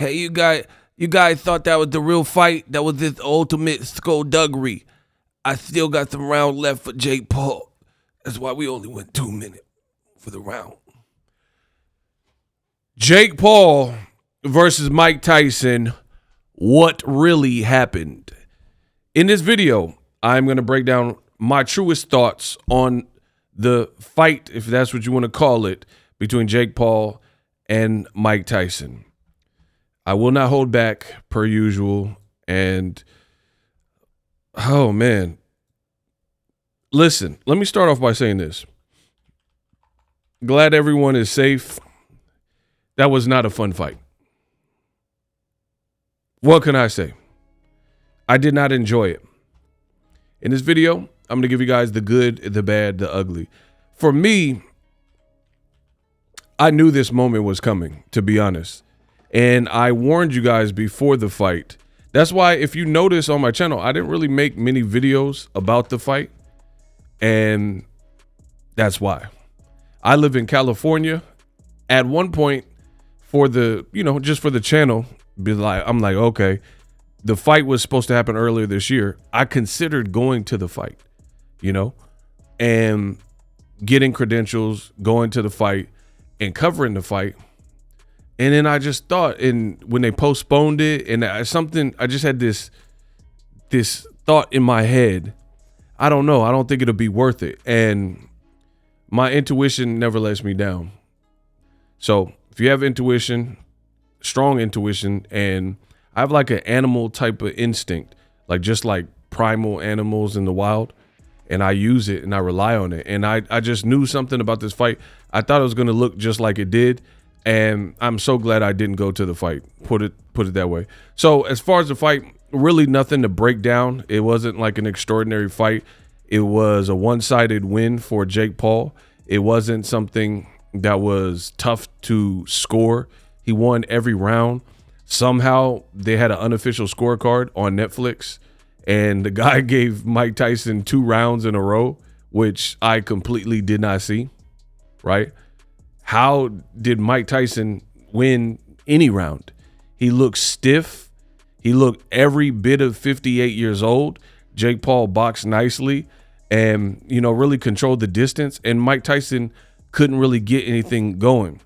Hey, you guys thought that was the real fight? That was this ultimate skullduggery. I still got some round left for Jake Paul. That's why we only went 2 minutes for the round. Jake Paul versus Mike Tyson. What really happened? In this video, I'm going to break down my truest thoughts on the fight, if that's what you want to call it, between Jake Paul and Mike Tyson. I will not hold back per usual. And, oh, man. Listen, let me start off by saying this. Glad everyone is safe. That was not a fun fight. What can I say? I did not enjoy it. In this video, I'm going to give you guys the good, the bad, the ugly. For me, I knew this moment was coming, to be honest. And I warned you guys before the fight. That's why if you notice on my channel, I didn't really make many videos about the fight. And that's why. I live in California. At one point for the, just for the channel, I'm like, okay, the fight was supposed to happen earlier this year. I considered going to the fight, and getting credentials, going to the fight and covering the fight. And then I just thought, and when they postponed it, and I just had this thought in my head. I don't know. I don't think it'll be worth it. And my intuition never lets me down. So if you have intuition, strong intuition, and I have like an animal type of instinct, just like primal animals in the wild, and I use it and I rely on it. And I just knew something about this fight. I thought it was going to look just like it did. And I'm so glad I didn't go to the fight, put it that way. So as far as the fight, really nothing to break down. It wasn't like an extraordinary fight. It was a one-sided win for Jake Paul. It wasn't something that was tough to score. He won every round. Somehow they had an unofficial scorecard on Netflix, and the guy gave Mike Tyson 2 rounds in a row, which I completely did not see, right? How did Mike Tyson win any round? He looked stiff. He looked every bit of 58 years old. Jake Paul boxed nicely and, really controlled the distance. And Mike Tyson couldn't really get anything going.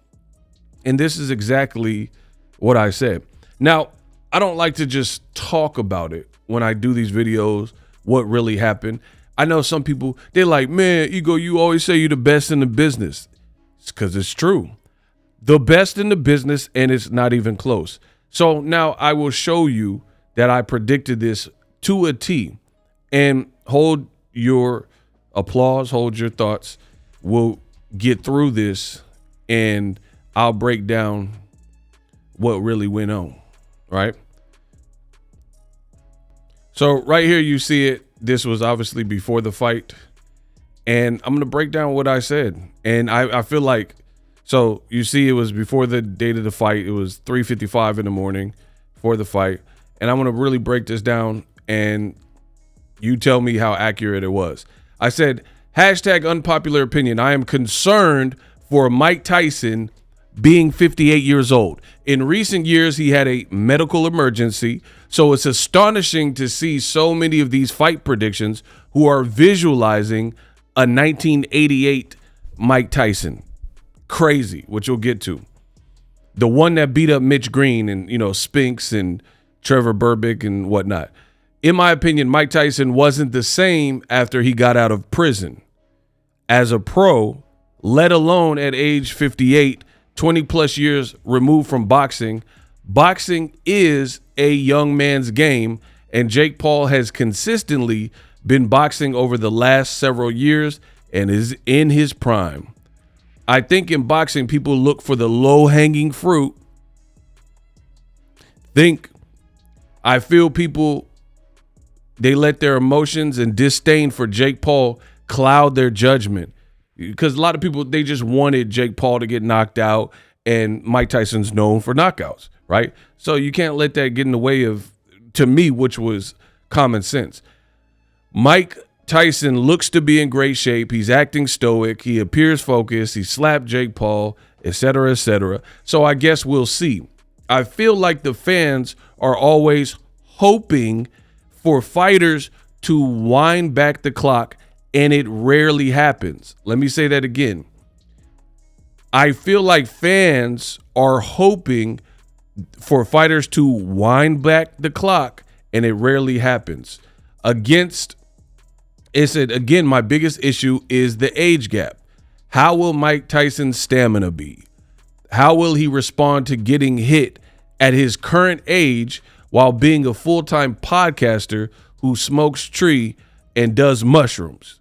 And this is exactly what I said. Now, I don't like to just talk about it when I do these videos, what really happened. I know some people, they're like, man, Ego, you always say you're the best in the business. It's because it's true. The best in the business, and it's not even close. So now I will show you that I predicted this to a T. And hold your applause, hold your thoughts. We'll get through this, and I'll break down what really went on, right? So right here you see it. This was obviously before the fight. And I'm going to break down what I said. And I feel like, so you see it was before the date of the fight. It was 3:55 in the morning for the fight. And I'm going to really break this down, and you tell me how accurate it was. I said, hashtag unpopular opinion. I am concerned for Mike Tyson being 58 years old. In recent years, he had a medical emergency. So it's astonishing to see so many of these fight predictions who are visualizing a 1988 Mike Tyson. Crazy, which you'll get to. The one that beat up Mitch Green and, Spinks and Trevor Berbick and whatnot. In my opinion, Mike Tyson wasn't the same after he got out of prison. As a pro, let alone at age 58, 20 plus years removed from boxing, boxing is a young man's game, and Jake Paul has consistently been boxing over the last several years and is in his prime. I think in boxing, people look for the low-hanging fruit. I feel people, they let their emotions and disdain for Jake Paul cloud their judgment. Because a lot of people, they just wanted Jake Paul to get knocked out, and Mike Tyson's known for knockouts, right? So you can't let that get in the way of, to me, which was common sense. Mike Tyson looks to be in great shape. He's acting stoic. He appears focused. He slapped Jake Paul, etc., etc. So I guess we'll see. I feel like the fans are always hoping for fighters to wind back the clock, and it rarely happens. Let me say that again. I feel like fans are hoping for fighters to wind back the clock, and it rarely happens. Again, my biggest issue is the age gap. How will Mike Tyson's stamina be? How will he respond to getting hit at his current age while being a full-time podcaster who smokes tree and does mushrooms?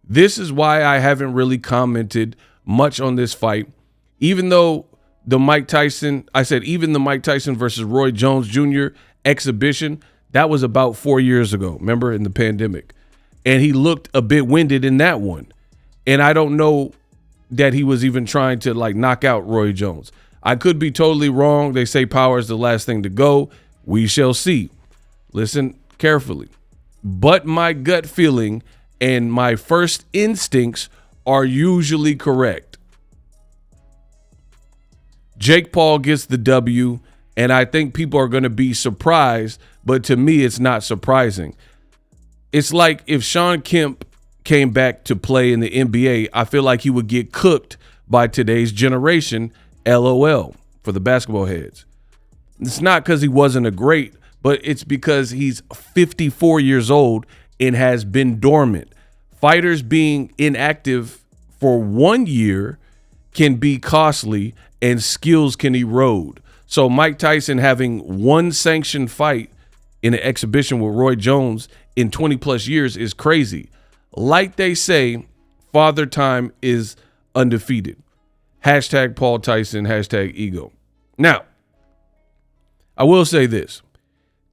This is why I haven't really commented much on this fight, even though the Mike Tyson versus Roy Jones Jr. exhibition, that was about 4 years ago, remember, in the pandemic. And he looked a bit winded in that one. And I don't know that he was even trying to knock out Roy Jones. I could be totally wrong. They say power is the last thing to go. We shall see. Listen carefully. But my gut feeling and my first instincts are usually correct. Jake Paul gets the W, and I think people are going to be surprised, but to me, it's not surprising. It's like if Sean Kemp came back to play in the NBA, I feel like he would get cooked by today's generation, LOL, for the basketball heads. It's not because he wasn't a great, but it's because he's 54 years old and has been dormant. Fighters being inactive for 1 year can be costly, and skills can erode. So Mike Tyson having one sanctioned fight in an exhibition with Roy Jones in 20 plus years is crazy. Like they say, Father Time is undefeated. Hashtag Paul Tyson, hashtag ego. Now, I will say this.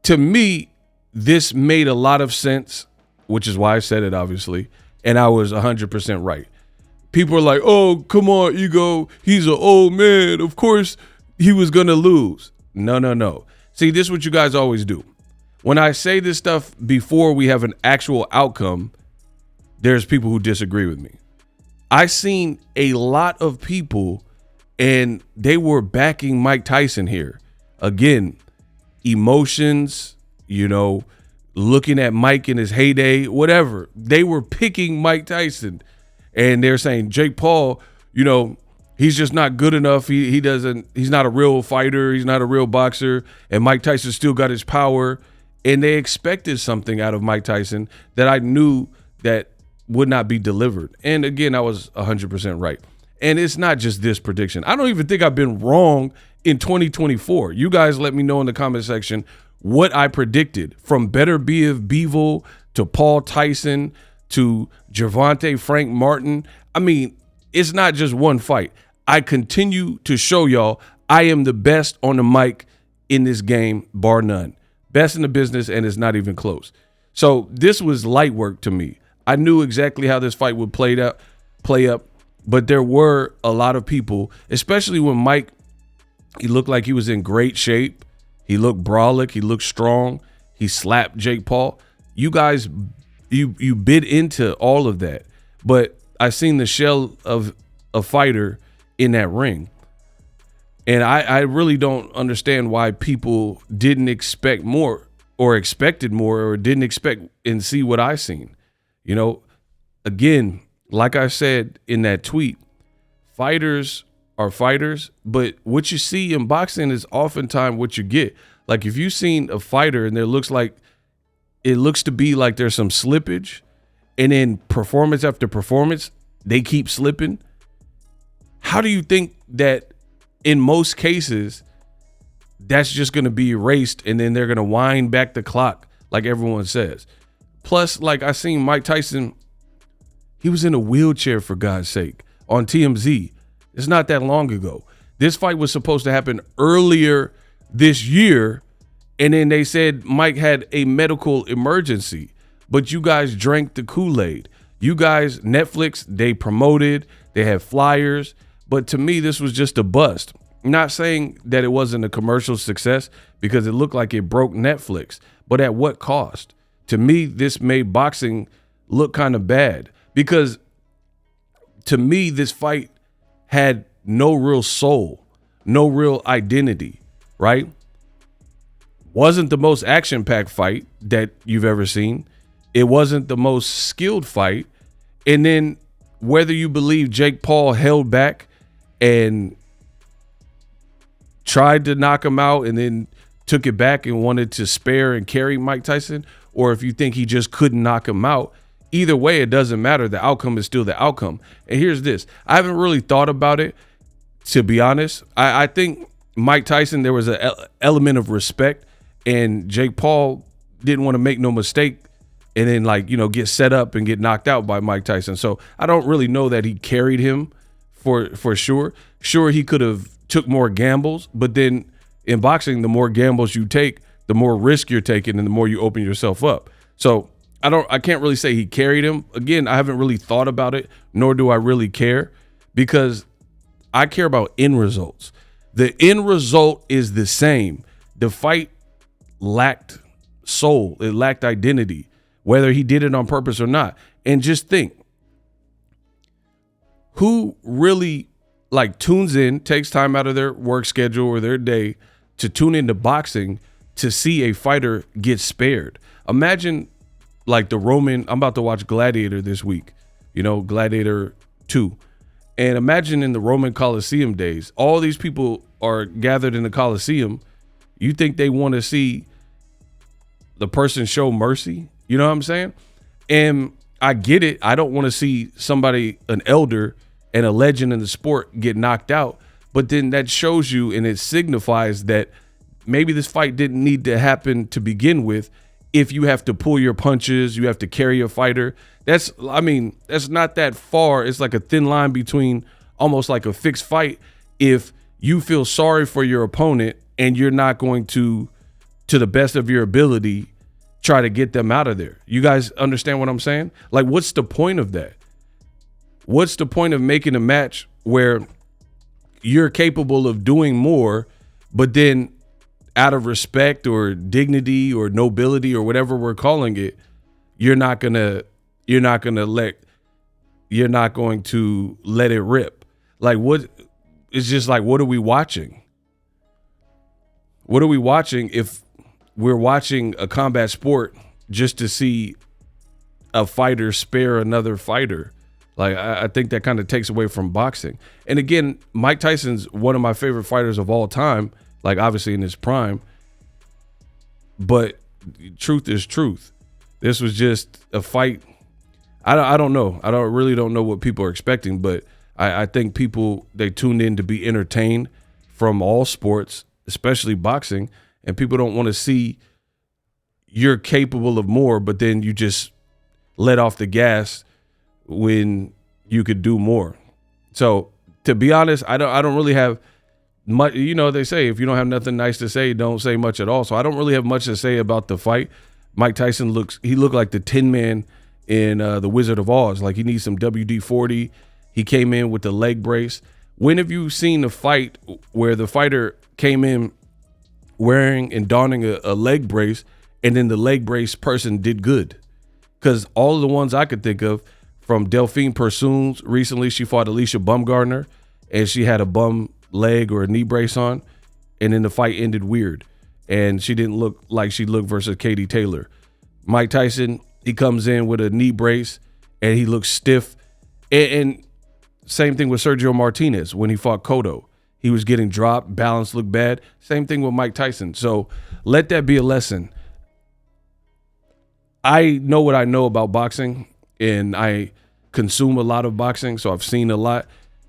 To me, this made a lot of sense, which is why I said it, obviously, and I was 100% right. People are like, oh, come on, ego. He's an old man. Of course he was going to lose. No. See, this is what you guys always do. When I say this stuff before we have an actual outcome, there's people who disagree with me. I seen a lot of people and they were backing Mike Tyson here. Again, emotions, looking at Mike in his heyday, whatever. They were picking Mike Tyson and they're saying Jake Paul, he's just not good enough. He's not a real fighter. He's not a real boxer. And Mike Tyson still got his power. And they expected something out of Mike Tyson that I knew that would not be delivered. And again, I was 100% right. And it's not just this prediction. I don't even think I've been wrong in 2024. You guys let me know in the comment section what I predicted, from Better Bivol to Paul Tyson to Gervonta Frank Martin. I mean, it's not just one fight. I continue to show y'all I am the best on the mic in this game, bar none. Best in the business, and it's not even close. So this was light work to me. I knew exactly how this fight would play up, but there were a lot of people, especially when Mike, he looked like he was in great shape. He looked brolic. He looked strong. He slapped Jake Paul. You guys, you bid into all of that. But I seen the shell of a fighter in that ring. And I really don't understand why people didn't expect more or expected more or didn't expect and see what I seen. Again, like I said in that tweet, fighters are fighters, but what you see in boxing is oftentimes what you get. Like if you've seen a fighter and it looks to be like there's some slippage, and then performance after performance, they keep slipping. How do you think that in most cases, that's just going to be erased and then they're going to wind back the clock like everyone says? Plus, like I seen Mike Tyson, he was in a wheelchair for God's sake on TMZ. It's not that long ago. This fight was supposed to happen earlier this year, and then they said Mike had a medical emergency, but you guys drank the Kool-Aid. You guys, Netflix, they promoted, they had flyers. But to me, this was just a bust. I'm not saying that it wasn't a commercial success because it looked like it broke Netflix, but at what cost? To me, this made boxing look kind of bad because to me, this fight had no real soul, no real identity. right? Wasn't the most action-packed fight that you've ever seen. It wasn't the most skilled fight. And then whether you believe Jake Paul held back and tried to knock him out and then took it back and wanted to spare and carry Mike Tyson, or if you think he just couldn't knock him out, either way, it doesn't matter. The outcome is still the outcome. And here's this. I haven't really thought about it, to be honest. I think Mike Tyson, there was an element of respect, and Jake Paul didn't want to make no mistake and then, like, you know, get set up and get knocked out by Mike Tyson. So I don't really know that he carried him for sure. Sure, he could have took more gambles, but then in boxing, the more gambles you take, the more risk you're taking and the more you open yourself up. So I can't really say he carried him. Again, I haven't really thought about it, nor do I really care, because I care about end results. The end result is the same. The fight lacked soul. It lacked identity, whether he did it on purpose or not. And just think, who really like tunes in, takes time out of their work schedule or their day to tune into boxing to see a fighter get spared? Imagine like the Roman, I'm about to watch Gladiator this week, you know, Gladiator 2. And imagine in the Roman Colosseum days, all these people are gathered in the Colosseum. You think they want to see the person show mercy? You know what I'm saying? And I get it. I don't want to see somebody, an elder and a legend in the sport, get knocked out. But then that shows you, and it signifies that maybe this fight didn't need to happen to begin with. If you have to pull your punches, you have to carry a fighter. That's not that far. It's like a thin line between almost like a fixed fight. If you feel sorry for your opponent and you're not going to the best of your ability, try to get them out of there. You guys understand what I'm saying? Like, what's the point of that? What's the point of making a match where you're capable of doing more, but then out of respect or dignity or nobility or whatever we're calling it, you're not going to let it rip? Like, what? It's just like, what are we watching? What are we watching if we're watching a combat sport just to see a fighter spare another fighter? Like, I think that kind of takes away from boxing. And again, Mike Tyson's one of my favorite fighters of all time, like obviously in his prime. But truth is truth. This was just a fight. I don't know. I really don't know what people are expecting, but I think people, they tuned in to be entertained from all sports, especially boxing, and people don't want to see you're capable of more, but then you just let off the gas when you could do more. So to be honest, I don't really have much. You know, they say if you don't have nothing nice to say, don't say much at all. So I don't really have much to say about the fight. Mike Tyson looked like the Tin Man in The Wizard of Oz. Like, he needs some WD-40. He came in with the leg brace. When have you seen a fight where the fighter came in wearing and donning a leg brace, and then the leg brace person did good? Because all of the ones I could think of, from Delphine Persoons, recently she fought Alicia Bumgardner, and she had a bum leg or a knee brace on, and then the fight ended weird, and she didn't look like she looked versus Katie Taylor. Mike Tyson, he comes in with a knee brace, and he looks stiff. And same thing with Sergio Martinez when he fought Cotto. He was getting dropped, balance looked bad. Same thing with Mike Tyson. So let that be a lesson. I know what I know about boxing, and I consume a lot of boxing, so I've seen a lot.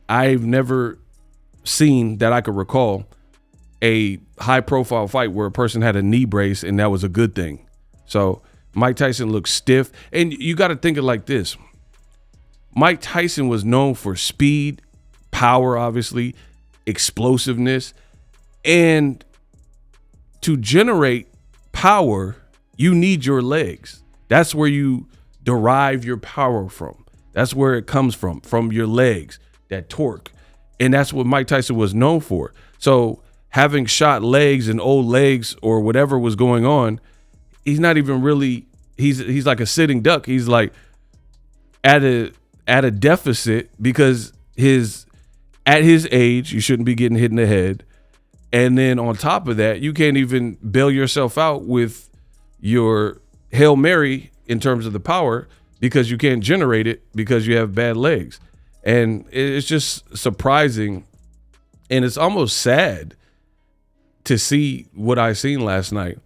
I've never seen, that I could recall, a high-profile fight where a person had a knee brace and that was a good thing. So Mike Tyson looked stiff. And you got to think it like this. Mike Tyson was known for speed, power, obviously, explosiveness. And to generate power, you need your legs. That's where you derive your power from. That's where it comes from your legs, that torque. And that's what Mike Tyson was known for. So having shot legs and old legs or whatever was going on, he's not even really, he's like a sitting duck. He's like at a deficit, because at his age, you shouldn't be getting hit in the head. And then on top of that, you can't even bail yourself out with your Hail Mary in terms of the power because you can't generate it because you have bad legs. And it's just surprising, and it's almost sad to see what I seen last night.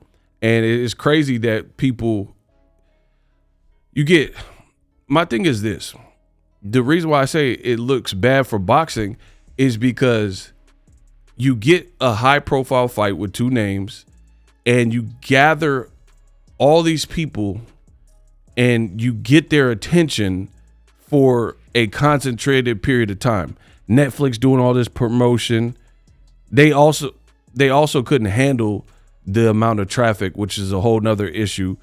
And it's crazy that people, my thing is this. The reason why I say it looks bad for boxing is because you get a high profile fight with two names and you gather all these people and you get their attention for a concentrated period of time. Netflix doing all this promotion. They also couldn't handle the amount of traffic, which is a whole nother issue.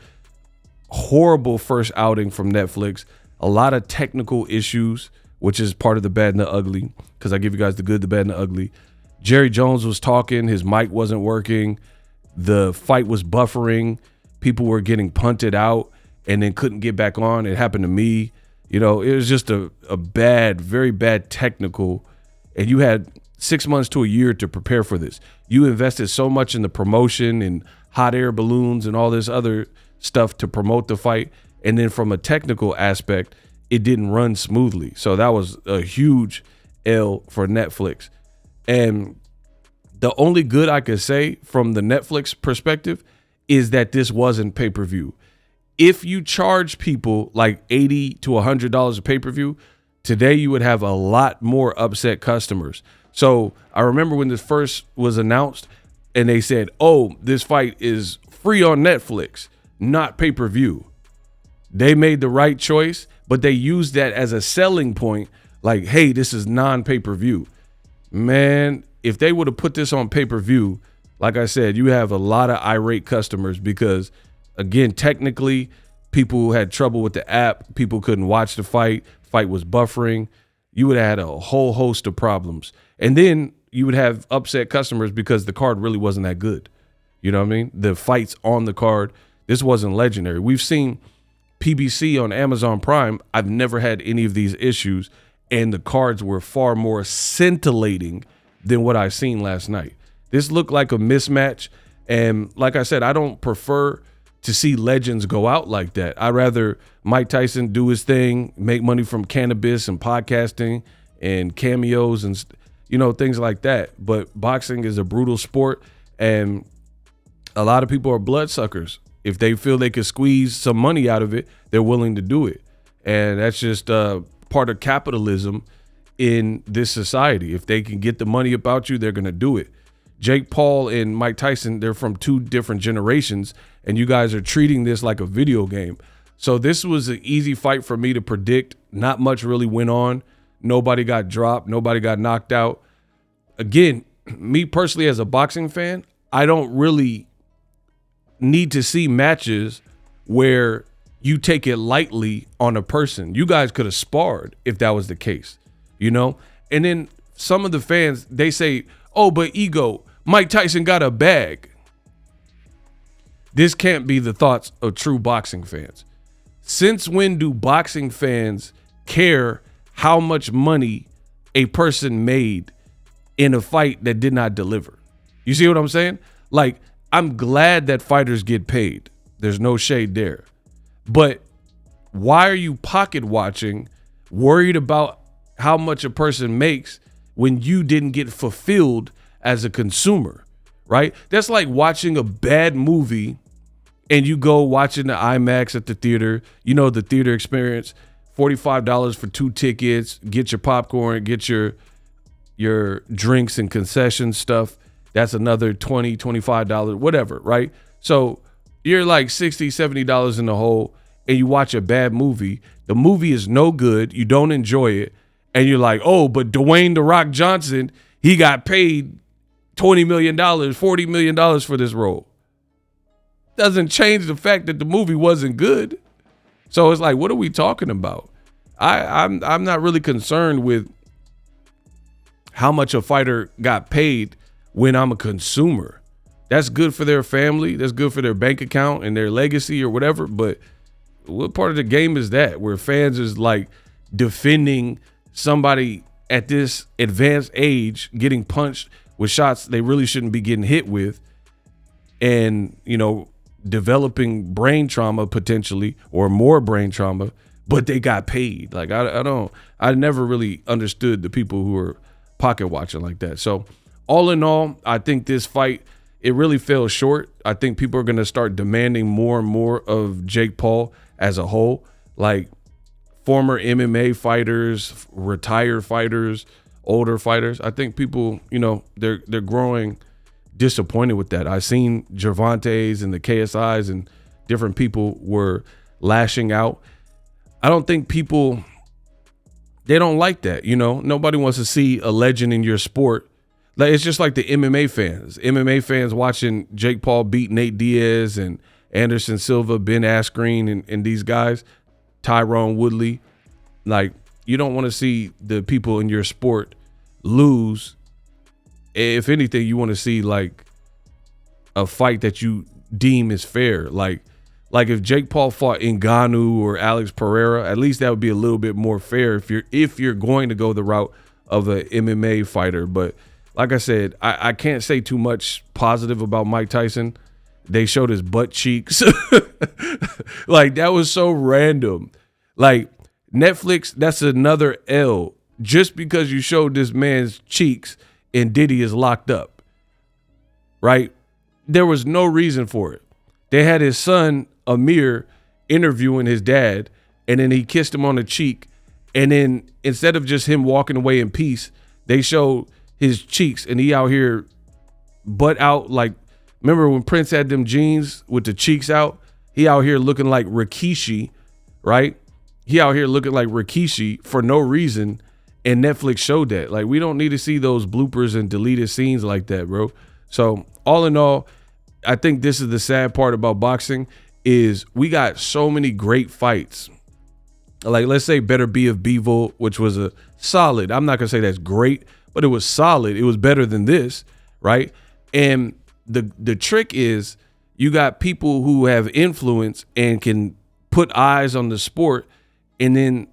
Horrible first outing from Netflix. A lot of technical issues, which is part of the bad and the ugly, because I give you guys the good, the bad, and the ugly. Jerry Jones was talking. His mic wasn't working. The fight was buffering. People were getting punted out and then couldn't get back on. It happened to me. You know, it was just a bad, very bad technical. And you had 6 months to a year to prepare for this. You invested so much in the promotion and hot air balloons and all this other stuff to promote the fight. And then from a technical aspect, it didn't run smoothly. So that was a huge L for Netflix. And the only good I could say from the Netflix perspective is that this wasn't pay-per-view. If you charge people like $80 to $100 a pay-per-view, today you would have a lot more upset customers. So I remember when this first was announced and they said, oh, this fight is free on Netflix, not pay-per-view. They made the right choice, but they used that as a selling point. Like, hey, this is non-pay-per-view. Man, if they would have put this on pay-per-view, like I said, you have a lot of irate customers because, again, technically, people had trouble with the app. People couldn't watch the fight. Fight was buffering. You would have had a whole host of problems. And then you would have upset customers because the card really wasn't that good. You know what I mean? The fights on the card, this wasn't legendary. We've seen PBC on Amazon Prime. I've never had any of these issues, and the cards were far more scintillating than what I seen last night. This looked like a mismatch, and like I said, I don't prefer to see legends go out like that. I'd rather Mike Tyson do his thing, make money from cannabis and podcasting and cameos and things like that. But boxing is a brutal sport, and a lot of people are bloodsuckers. If they feel they could squeeze some money out of it, they're willing to do it. And that's just part of capitalism in this society. If they can get the money about you, they're going to do it. Jake Paul and Mike Tyson, they're from two different generations, and you guys are treating this like a video game. So this was an easy fight for me to predict. Not much really went on. Nobody got dropped. Nobody got knocked out. Again, me personally as a boxing fan, I don't really need to see matches where you take it lightly on a person. You guys could have sparred if that was the case, And then some of the fans, they say, oh, but ego, Mike Tyson got a bag. This can't be the thoughts of true boxing fans. Since when do boxing fans care how much money a person made in a fight that did not deliver? You see what I'm saying? Like, I'm glad that fighters get paid. There's no shade there. But why are you pocket watching, worried about how much a person makes when you didn't get fulfilled as a consumer, right? That's like watching a bad movie and you go watching the IMAX at the theater, the theater experience, $45 for 2 tickets, get your popcorn, get your drinks and concession stuff. That's another $20, $25, whatever, right? So you're like $60, $70 in the hole, and you watch a bad movie. The movie is no good. You don't enjoy it. And you're like, oh, but Dwayne "The Rock" Johnson, he got paid $20 million, $40 million for this role. Doesn't change the fact that the movie wasn't good. So it's like, what are we talking about? I'm not really concerned with how much a fighter got paid when I'm a consumer. That's good for their family. That's good for their bank account and their legacy or whatever. But what part of the game is that where fans is like defending somebody at this advanced age getting punched with shots they really shouldn't be getting hit with, and, developing brain trauma potentially, or more brain trauma, but they got paid. Like, I never really understood the people who are pocket watching like that. So all in all, I think this fight, it really fell short. I think people are going to start demanding more and more of Jake Paul as a whole. Like, former MMA fighters, retired fighters, older fighters. I think people, they're growing disappointed with that. I've seen Gervonta's and the KSIs and different people were lashing out. I don't think people, they don't like that. Nobody wants to see a legend in your sport. Like, it's just like the MMA fans. MMA fans watching Jake Paul beat Nate Diaz and Anderson Silva, Ben Askren, and these guys, Tyrone Woodley. Like, you don't want to see the people in your sport lose. If anything, you want to see like a fight that you deem is fair. Like if Jake Paul fought Ngannou or Alex Pereira, at least that would be a little bit more fair if you're going to go the route of an MMA fighter. But like I said, I can't say too much positive about Mike Tyson. They showed his butt cheeks. Like, that was so random. Like, Netflix, that's another L. Just because you showed this man's cheeks and Diddy is locked up, right? There was no reason for it. They had his son, Amir, interviewing his dad, and then he kissed him on the cheek. And then instead of just him walking away in peace, they showed his cheeks, and he out here butt out. Like, remember when Prince had them jeans with the cheeks out? He out here looking like Rikishi, right? He out here looking like Rikishi for no reason, and Netflix showed that. Like, we don't need to see those bloopers and deleted scenes like that, bro. So all in all, I think this is the sad part about boxing is we got so many great fights. Like, let's say Better Be of Bivol, which was a solid. I'm not going to say that's great, but it was solid. It was better than this, right? And the trick is you got people who have influence and can put eyes on the sport, and then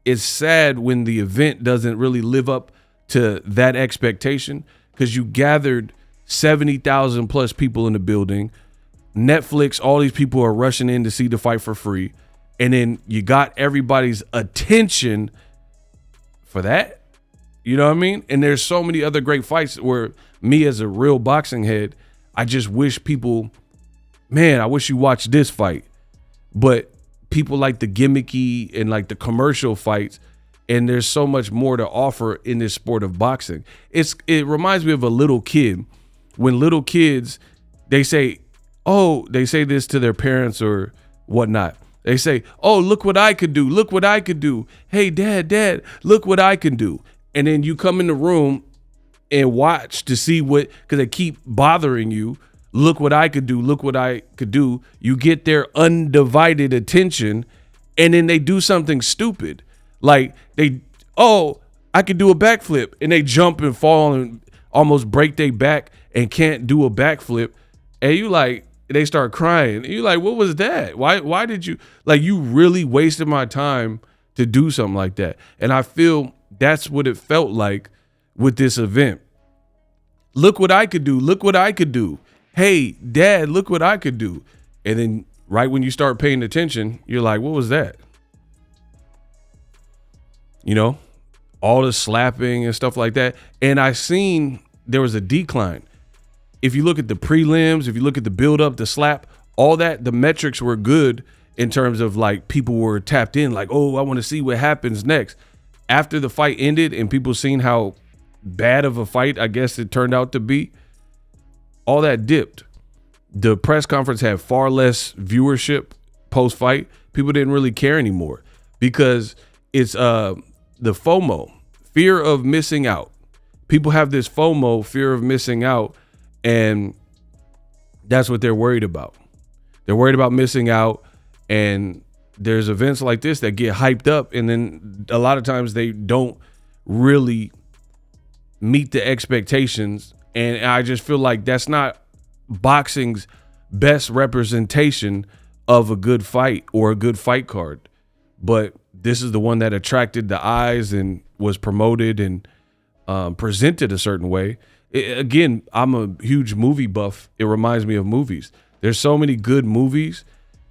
it's sad when the event doesn't really live up to that expectation, because you gathered 70,000 plus people in the building. Netflix, all these people are rushing in to see the fight for free. And then you got everybody's attention for that. You know what I mean? And there's so many other great fights where me as a real boxing head, I just wish people, man, I wish you watched this fight. But people like the gimmicky and like the commercial fights, and there's so much more to offer in this sport of boxing. It reminds me of a little kid. When little kids, they say this to their parents or whatnot. They say, oh, look what I could do. Look what I could do. Hey, dad, look what I can do. And then you come in the room and watch to see what, because they keep bothering you. Look what I could do. Look what I could do. You get their undivided attention, and then they do something stupid. Like I could do a backflip, and they jump and fall and almost break their back and can't do a backflip. And you like, they start crying. And you're like, what was that? Why did you, like, you really wasted my time to do something like that? And I feel that's what it felt like with this event. Look what I could do. Look what I could do. Hey, dad, look what I could do. And then right when you start paying attention, you're like, what was that? You know, all the slapping and stuff like that. And I seen there was a decline. If you look at the prelims, if you look at the build up, the slap, all that, the metrics were good in terms of like people were tapped in, like, oh, I want to see what happens next. After the fight ended and people seen how bad of a fight, I guess it turned out to be, all that dipped. The press conference had far less viewership post-fight. People didn't really care anymore because it's the FOMO, fear of missing out. People have this FOMO, fear of missing out, and that's what they're worried about. They're worried about missing out, and there's events like this that get hyped up, and then a lot of times they don't really meet the expectations. And I just feel like that's not boxing's best representation of a good fight or a good fight card. But this is the one that attracted the eyes and was promoted and presented a certain way. Again, I'm a huge movie buff. It reminds me of movies. There's so many good movies,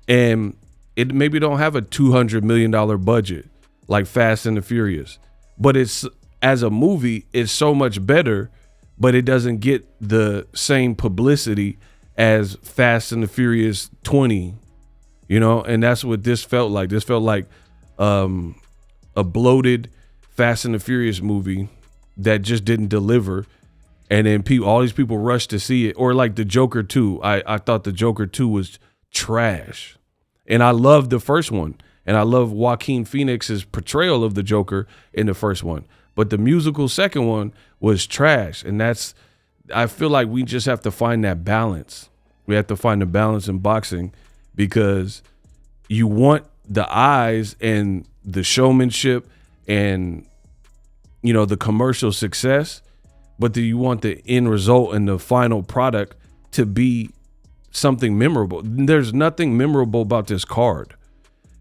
and it maybe don't have a $200 million budget like Fast and the Furious, but it's, as a movie, it's so much better, but it doesn't get the same publicity as Fast and the Furious 20, and that's what this felt like. This felt like a bloated Fast and the Furious movie that just didn't deliver. And then all these people rushed to see it. Or like the Joker 2. I thought the Joker 2 was trash. And I loved the first one. And I love Joaquin Phoenix's portrayal of the Joker in the first one. But the musical second one was trash. And I feel like we just have to find that balance. We have to find the balance in boxing, because you want the eyes and the showmanship and, the commercial success, but do you want the end result and the final product to be something memorable? There's nothing memorable about this card.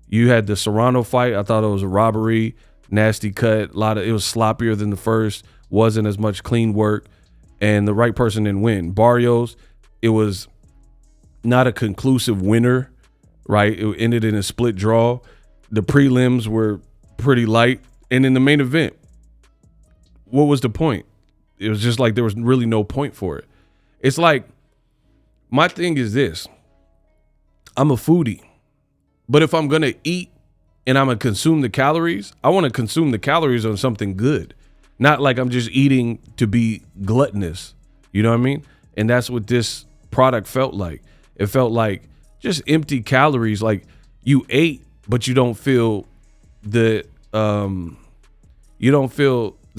You had the Serrano fight. I thought it was a robbery, nasty cut. It was sloppier than the first. Wasn't as much clean work, and the right person didn't win. Barrios, it was not a conclusive winner, right? It ended in a split draw. The prelims were pretty light, and in the main event, what was the point? It was just like there was really no point for it. It's like, my thing is this. I'm a foodie. But if I'm going to eat and I'm going to consume the calories, I want to consume the calories on something good. Not like I'm just eating to be gluttonous. You know what I mean? And that's what this product felt like. It felt like just empty calories. Like you ate, but you don't feel the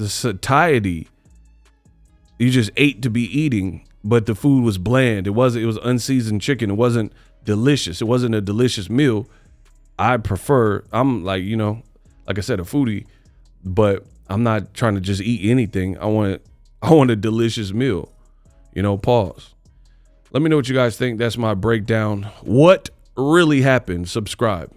satiety. You just ate to be eating, but the food was bland. It was unseasoned chicken. It wasn't delicious. It wasn't a delicious meal. I'm like, like I said, a foodie, but I'm not trying to just eat anything. I want a delicious meal, pause. Let me know what you guys think. That's my breakdown. What really happened? Subscribe.